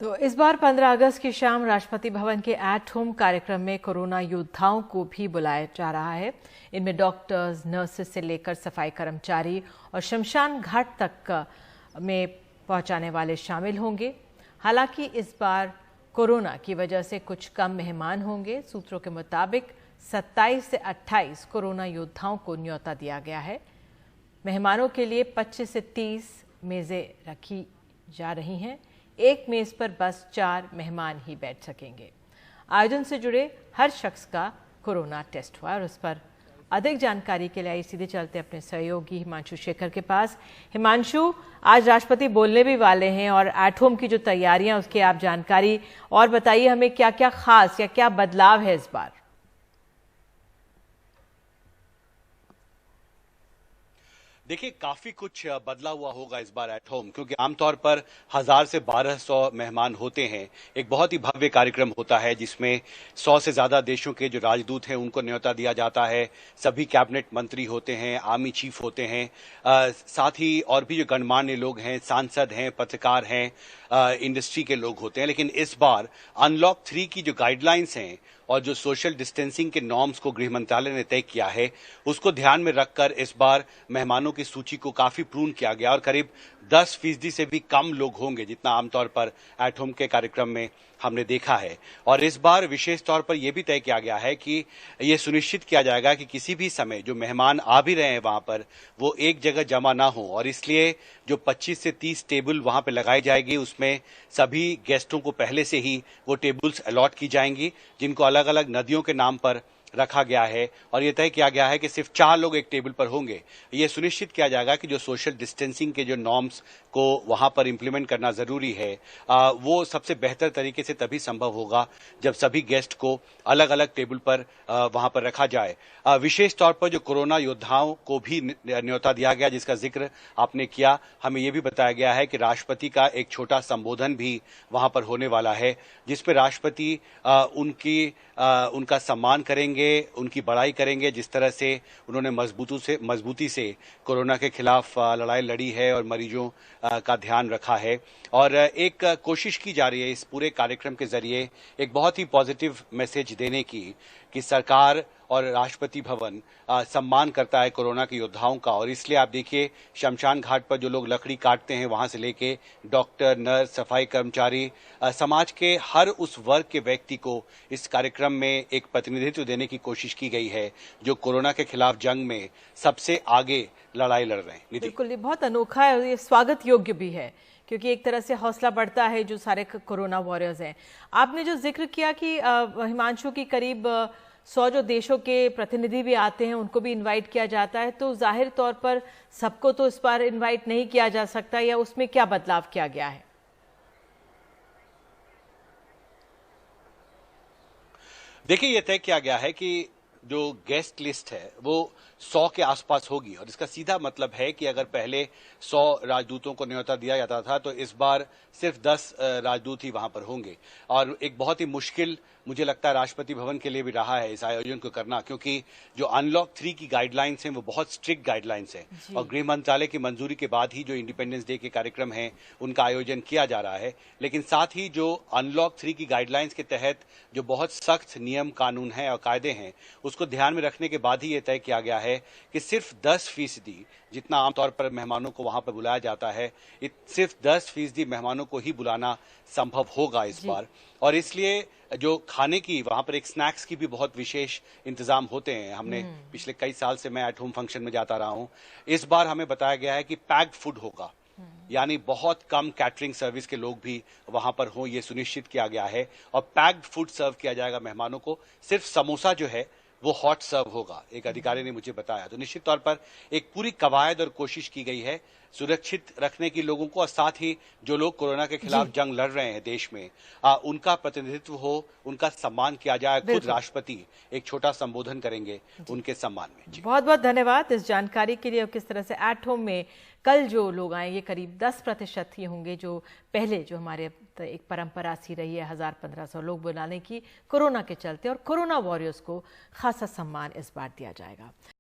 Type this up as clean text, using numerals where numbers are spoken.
तो इस बार 15 अगस्त की शाम राष्ट्रपति भवन के एट होम कार्यक्रम में कोरोना योद्धाओं को भी बुलाया जा रहा है। इनमें डॉक्टर्स, नर्सेस से लेकर सफाई कर्मचारी और शमशान घाट तक में पहुंचाने वाले शामिल होंगे। हालांकि इस बार कोरोना की वजह से कुछ कम मेहमान होंगे। सूत्रों के मुताबिक 27 से 28 कोरोना योद्धाओं को न्योता दिया गया है। मेहमानों के लिए 25 से 30 मेजें रखी जा रही हैं। एक मेज पर बस 4 मेहमान ही बैठ सकेंगे। आयोजन से जुड़े हर शख्स का कोरोना टेस्ट हुआ और उस पर अधिक जानकारी के लिए आइए सीधे चलते अपने सहयोगी हिमांशु शेखर के पास। हिमांशु, आज राष्ट्रपति बोलने भी वाले हैं और एट होम की जो तैयारियां उसकी आप जानकारी और बताइए हमें, क्या क्या खास या क्या बदलाव है इस बार? देखिए, काफी कुछ बदला हुआ होगा इस बार एट होम, क्योंकि आमतौर पर 1000 से 1200 मेहमान होते हैं। एक बहुत ही भव्य कार्यक्रम होता है जिसमें 100 से ज्यादा देशों के जो राजदूत हैं उनको न्योता दिया जाता है। सभी कैबिनेट मंत्री होते हैं, आर्मी चीफ होते हैं, साथ ही और भी जो गणमान्य लोग हैं, सांसद हैं, पत्रकार हैं, इंडस्ट्री के लोग होते हैं। लेकिन इस बार अनलॉक 3 की जो गाइडलाइंस हैं और जो सोशल डिस्टेंसिंग के नॉर्म्स को गृह मंत्रालय ने तय किया है, उसको ध्यान में रखकर इस बार मेहमानों की सूची को काफी पूर्ण किया गया और करीब 10% से भी कम लोग होंगे जितना आमतौर पर एट होम के कार्यक्रम में हमने देखा है। और इस बार विशेष तौर पर यह भी तय किया गया है कि यह सुनिश्चित किया जाएगा कि किसी भी समय जो मेहमान आ भी रहे हैं वहां पर वो एक जगह जमा ना हो, और इसलिए जो 25 से 30 टेबल वहां पर लगाई जाएगी उसमें सभी गेस्टों को पहले से ही वो टेबल्स अलॉट की जाएंगी, जिनको अलग अलग नदियों के नाम पर रखा गया है। और यह तय किया गया है कि सिर्फ 4 लोग एक टेबल पर होंगे। यह सुनिश्चित किया जाएगा कि जो सोशल डिस्टेंसिंग के जो नॉर्म्स को वहां पर इंप्लीमेंट करना जरूरी है, वो सबसे बेहतर तरीके से तभी संभव होगा जब सभी गेस्ट को अलग अलग टेबल पर वहां पर रखा जाए। विशेष तौर पर जो कोरोना योद्धाओं को भी न्योता दिया गया, जिसका जिक्र आपने किया, हमें यह भी बताया गया है कि राष्ट्रपति का एक छोटा संबोधन भी वहां पर होने वाला है, जिसमें राष्ट्रपति उनका सम्मान करेंगे, उनकी बड़ाई करेंगे, जिस तरह से उन्होंने मजबूती से कोरोना के खिलाफ लड़ाई लड़ी है और मरीजों का ध्यान रखा है। और एक कोशिश की जा रही है इस पूरे कार्यक्रम के जरिए एक बहुत ही पॉजिटिव मैसेज देने की कि सरकार और राष्ट्रपति भवन सम्मान करता है कोरोना के योद्धाओं का। और इसलिए आप देखिए, शमशान घाट पर जो लोग लकड़ी काटते हैं वहां से लेके डॉक्टर, नर्स, सफाई कर्मचारी, समाज के हर उस वर्ग के व्यक्ति को इस कार्यक्रम में एक प्रतिनिधित्व देने की कोशिश की गई है जो कोरोना के खिलाफ जंग में सबसे आगे लड़ाई लड़ रहे हैं। बिल्कुल, ये बहुत अनोखा है और ये स्वागत योग्य भी है, क्योंकि एक तरह से हौसला बढ़ता है जो सारे कोरोना वॉरियर्स हैं। आपने जो जिक्र किया कि हिमांशु की करीब 100 जो देशों के प्रतिनिधि भी आते हैं उनको भी इनवाइट किया जाता है, तो जाहिर तौर पर सबको तो इस बार इनवाइट नहीं किया जा सकता, या उसमें क्या बदलाव किया गया है? देखिए, यह तय किया गया है कि जो गेस्ट लिस्ट है वो 100 के आसपास होगी, और इसका सीधा मतलब है कि अगर पहले 100 राजदूतों को न्योता दिया जाता था तो इस बार सिर्फ 10 राजदूत ही वहां पर होंगे। और एक बहुत ही मुश्किल, मुझे लगता है, राष्ट्रपति भवन के लिए भी रहा है इस आयोजन को करना, क्योंकि जो अनलॉक 3 की गाइडलाइंस हैं वो बहुत स्ट्रिक्ट गाइडलाइंस हैं और गृह मंत्रालय की मंजूरी के बाद ही जो इंडिपेंडेंस डे के कार्यक्रम है उनका आयोजन किया जा रहा है। लेकिन साथ ही जो अनलॉक 3 की गाइडलाइंस के तहत जो बहुत सख्त नियम कानून है और कायदे हैं उसको ध्यान में रखने के बाद ही ये तय किया गया है कि सिर्फ 10% जितना आमतौर पर मेहमानों को वहां पर बुलाया जाता है, सिर्फ 10% मेहमानों को ही बुलाना संभव होगा इस बार। और इसलिए जो खाने की वहां पर एक स्नैक्स की भी बहुत विशेष इंतजाम होते हैं। हमने पिछले कई साल से मैं एट होम फंक्शन में जाता रहा हूं। इस बार हमें बताया गया है कि पैक्ड फूड होगा, यानी बहुत कम कैटरिंग सर्विस के लोग भी वहां पर हों, ये सुनिश्चित किया गया है। और पैक्ड फूड सर्व किया जाएगा मेहमानों को। सिर्फ समोसा जो है वो हॉट सर्व होगा, एक अधिकारी ने मुझे बताया। तो निश्चित तौर पर एक पूरी कवायद और कोशिश की गई है सुरक्षित रखने की लोगों को, और साथ ही जो लोग कोरोना के खिलाफ जंग लड़ रहे हैं देश में, उनका प्रतिनिधित्व हो, उनका सम्मान किया जाए। खुद राष्ट्रपति एक छोटा संबोधन करेंगे उनके सम्मान में। बहुत बहुत धन्यवाद इस जानकारी के लिए। और किस तरह से एट होम में कल जो लोग आएंगे करीब 10% ही होंगे, जो पहले जो हमारे एक परंपरा सी रही है 1000-1500 लोग बुलाने की कोरोना के चलते, और कोरोना वॉरियर्स को खासा सम्मान इस बार दिया जाएगा।